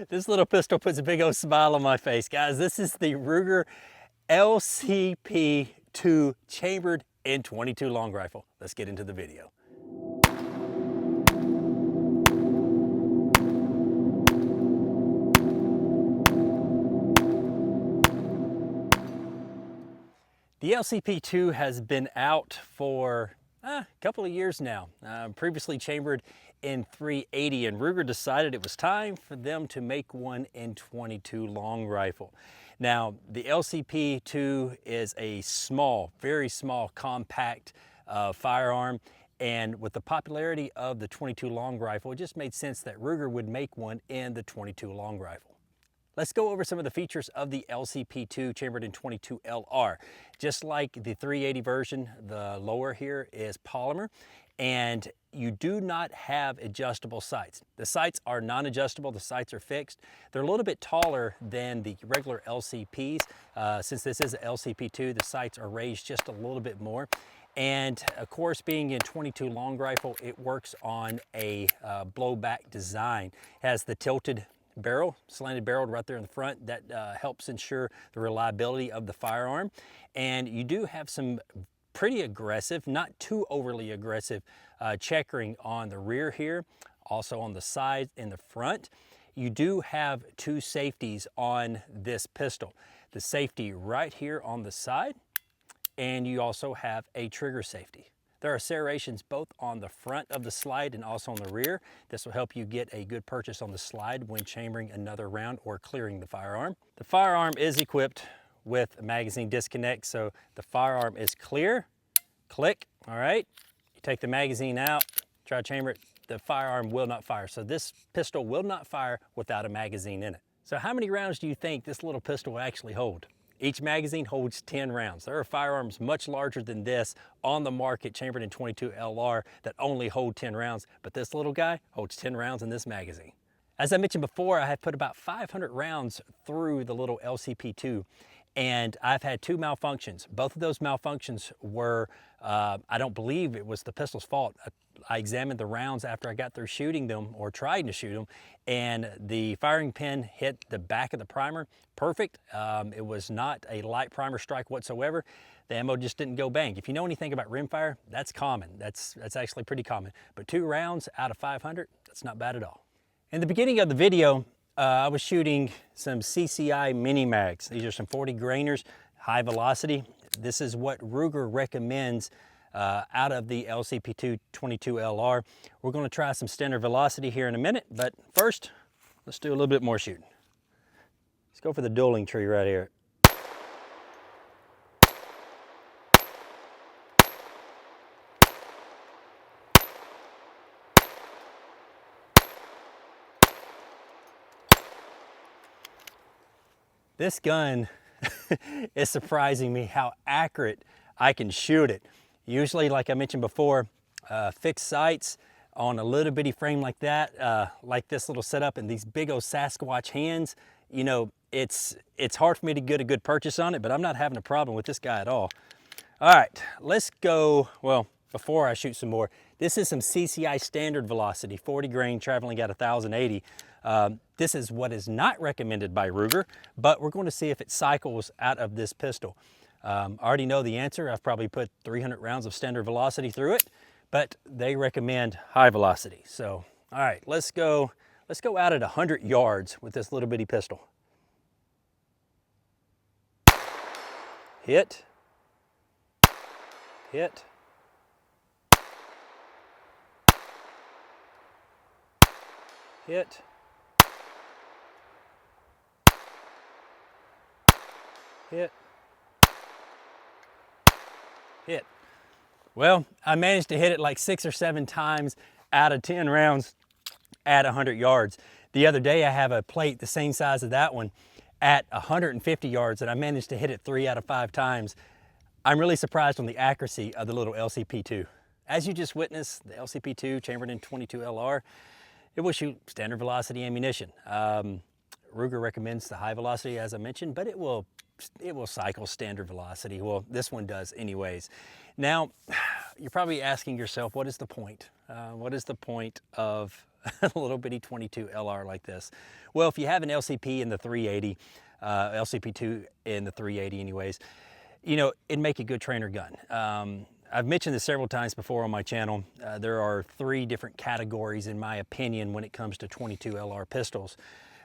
This little pistol puts a big old smile on my face. Guys, this is the Ruger Lcp Ii chambered in 22 long rifle. Let's get into the video. The Lcp Ii has been out for a couple of years now, previously chambered in 380, and Ruger decided it was time for them to make one in 22 long rifle. Now, the Lcp Ii is a small, very small, compact firearm, and with the popularity of the 22 long rifle, it just made sense that Ruger would make one in the 22 long rifle. Let's go over some of the features of the Lcp Ii chambered in 22 LR. Just like the 380 version, the lower here is polymer, and you do not have adjustable sights. The sights are non-adjustable, the sights are fixed. They're a little bit taller than the regular LCPs. Since this is an Lcp Ii, the sights are raised just a little bit more. And of course, being in 22 long rifle, it works on a blowback design. It has the tilted barrel, slanted barrel right there in the front that helps ensure the reliability of the firearm. And you do have some pretty aggressive, not too overly aggressive checkering on the rear here, also on the side and the front. You do have two safeties on this pistol. The safety right here on the side, and you also have a trigger safety. There are serrations both on the front of the slide and also on the rear. This will help you get a good purchase on the slide when chambering another round or clearing the firearm. The firearm is equipped with a magazine disconnect, so the firearm is clear. Click, all right. You take the magazine out, try to chamber it, the firearm will not fire. So this pistol will not fire without a magazine in it. So how many rounds do you think this little pistol will actually hold? Each magazine holds 10 rounds. There are firearms much larger than this on the market, chambered in 22 LR, that only hold 10 rounds, but this little guy holds 10 rounds in this magazine. As I mentioned before, I have put about 500 rounds through the little Lcp Ii, and I've had two malfunctions. Both of those malfunctions were, I don't believe it was the pistol's fault. I examined the rounds after I got through shooting them, or trying to shoot them, and the firing pin hit the back of the primer. Perfect. It was not a light primer strike whatsoever. The ammo just didn't go bang. If you know anything about rimfire, that's common. That's actually pretty common. But 2 rounds out of 500, that's not bad at all. In the beginning of the video, I was shooting some CCI mini mags. These are some 40 grainers, high velocity. This is what Ruger recommends out of the Lcp Ii 22 LR. We're going to try some standard velocity here in a minute, but first, let's do a little bit more shooting. Let's go for the dueling tree right here. This gun is surprising me how accurate I can shoot it. Usually, like I mentioned before, fixed sights on a little bitty frame like that, like this little setup and these big old Sasquatch hands, you know, it's hard for me to get a good purchase on it, but I'm not having a problem with this guy at all. All right, let's go. Well, before I shoot some more, this is some CCI standard velocity, 40 grain, traveling at 1,080. This is what is not recommended by Ruger, but we're going to see if it cycles out of this pistol. I already know the answer. I've probably put 300 rounds of standard velocity through it, but they recommend high velocity. So, all right, let's go out at 100 yards with this little bitty pistol. Hit. Hit. Hit. Hit. Hit. Well, I managed to hit it like 6 or 7 times out of 10 rounds at 100 yards. The other day I have a plate the same size as that one at 150 yards, and I managed to hit it 3 out of 5 times. I'm really surprised on the accuracy of the little Lcp Ii. As you just witnessed, the Lcp Ii chambered in 22 LR, it will shoot standard velocity ammunition. Ruger recommends the high velocity, as I mentioned, but it will cycle standard velocity. Well, this one does anyways. Now, You're probably asking yourself, what is the point? What is the point of a little bitty 22 LR like this? Well, if you have an LCP in the 380, LCP II in the 380 anyways, you know, it'd make a good trainer gun. I've mentioned this several times before on my channel. There are 3 different categories, in my opinion, when it comes to 22 LR pistols.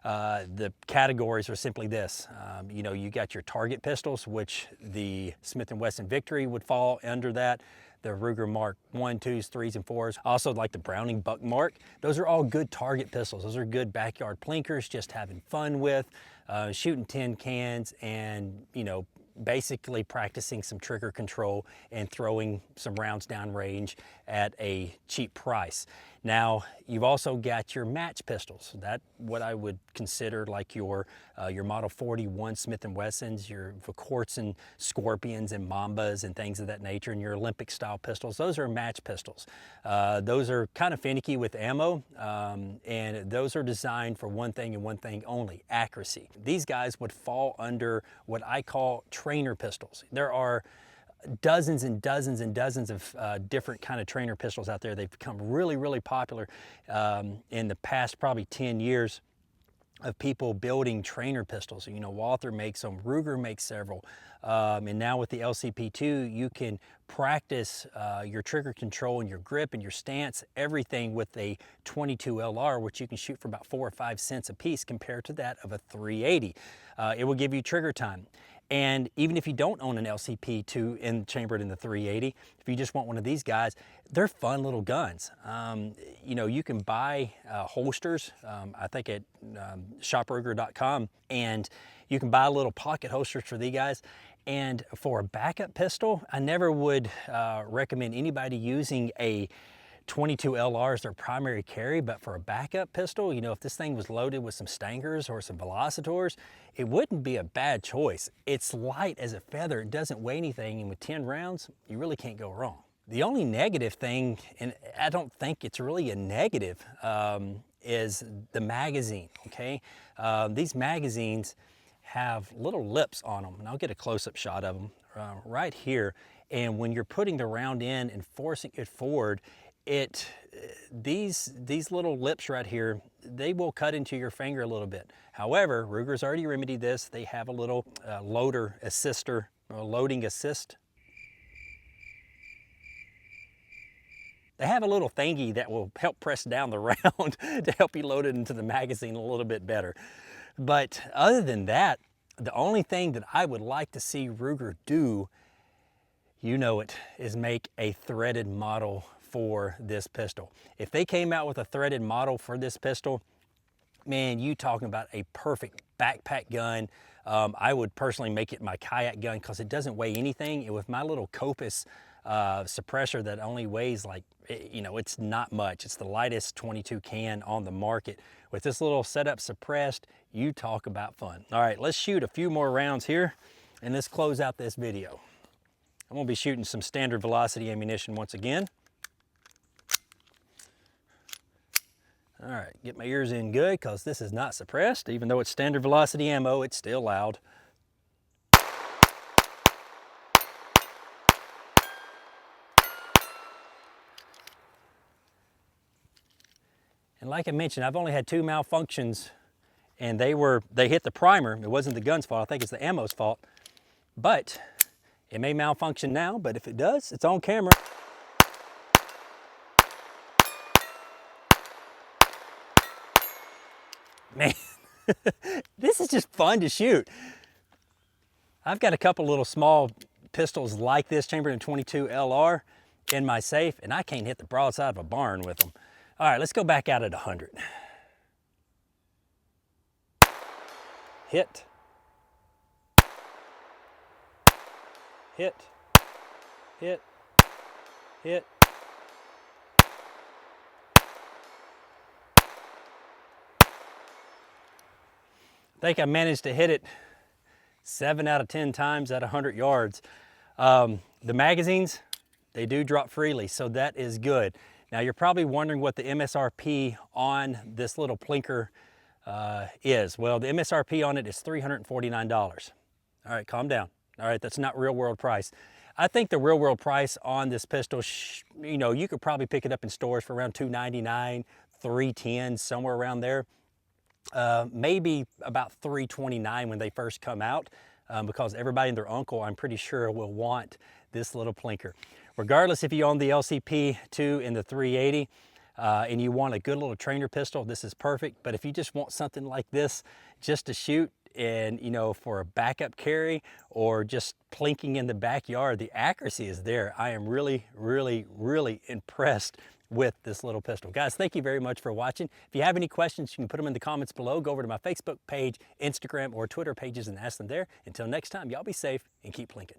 The categories are simply this. You know, you got your target pistols, which the Smith & Wesson Victory would fall under that. The Ruger Mark 1, 2s, 3s, and 4s. Also like the Browning Buck Mark. Those are all good target pistols. Those are good backyard plinkers, just having fun with, shooting tin cans and, you know, basically practicing some trigger control and throwing some rounds downrange at a cheap price. Now, you've also got your match pistols. That what I would consider like your Model 41 Smith & Wessons, your Vorkörzen Scorpions and Mambas and things of that nature, and your Olympic style pistols. Those are match pistols. Those are kind of finicky with ammo, and those are designed for one thing and one thing only, accuracy. These guys would fall under what I call trainer pistols. There are dozens and dozens and dozens of different kind of trainer pistols out there. They've become really, really popular in the past probably 10 years of people building trainer pistols. You know, Walther makes them, Ruger makes several, and now with the LCP II, you can practice your trigger control and your grip and your stance, everything with a 22 LR, which you can shoot for about 4 or 5 cents a piece compared to that of a 380. It will give you trigger time. And even if you don't own an LCP II chambered in the 380, if you just want one of these guys, they're fun little guns. You know, you can buy holsters, I think at shopruger.com, and you can buy little pocket holsters for these guys. And for a backup pistol, I never would recommend anybody using a 22 LR as their primary carry, but for a backup pistol, you know, if this thing was loaded with some Stangers or some Velocitors, it wouldn't be a bad choice. It's light as a feather, it doesn't weigh anything, and with 10 rounds, you really can't go wrong. The only negative thing, and I don't think it's really a negative, is the magazine, okay? These magazines have little lips on them, and I'll get a close-up shot of them right here, and when you're putting the round in and forcing it forward, these little lips right here, they will cut into your finger a little bit. However, Ruger's already remedied this. They have a little loading assist. They have a little thingy that will help press down the round to help you load it into the magazine a little bit better. But other than that, the only thing that I would like to see Ruger do, you know it, is make a threaded model for this pistol. If they came out with a threaded model for this pistol, man, you talking about a perfect backpack gun. I would personally make it my kayak gun because it doesn't weigh anything, and with my little Copus suppressor that only weighs like, you know, it's not much. It's the lightest 22 can on the market. With this little setup suppressed, you talk about fun. All right, let's shoot a few more rounds here and let's close out this video. I'm gonna be shooting some standard velocity ammunition once again. All right, get my ears in good because this is not suppressed. Even though it's standard velocity ammo, it's still loud. And like I mentioned, I've only had 2 malfunctions, and they hit the primer. It wasn't the gun's fault, I think it's the ammo's fault. But it may malfunction now, but if it does, it's on camera. Man, this is just fun to shoot. I've got a couple little small pistols like this, chambered in 22 LR, in my safe, and I can't hit the broadside of a barn with them. All right, let's go back out at 100. Hit. Hit. Hit. Hit. I think I managed to hit it 7 out of 10 times at 100 yards. The magazines, they do drop freely, so that is good. Now you're probably wondering what the MSRP on this little plinker is. Well, the MSRP on it is $349. All right, calm down. All right, that's not real world price. I think the real world price on this pistol, you know, you could probably pick it up in stores for around $299, $310, somewhere around there. Maybe about $329 when they first come out, because everybody and their uncle, I'm pretty sure, will want this little plinker. Regardless if you own the LCP II and the 380, and you want a good little trainer pistol, this is perfect. But if you just want something like this just to shoot, and you know, for a backup carry or just plinking in the backyard, the accuracy is there. I am really, really, really impressed with this little pistol. Guys, thank you very much for watching. If you have any questions, you can put them in the comments below. Go over to my Facebook page, Instagram, or Twitter pages and ask them there. Until next time, y'all be safe and keep plinking.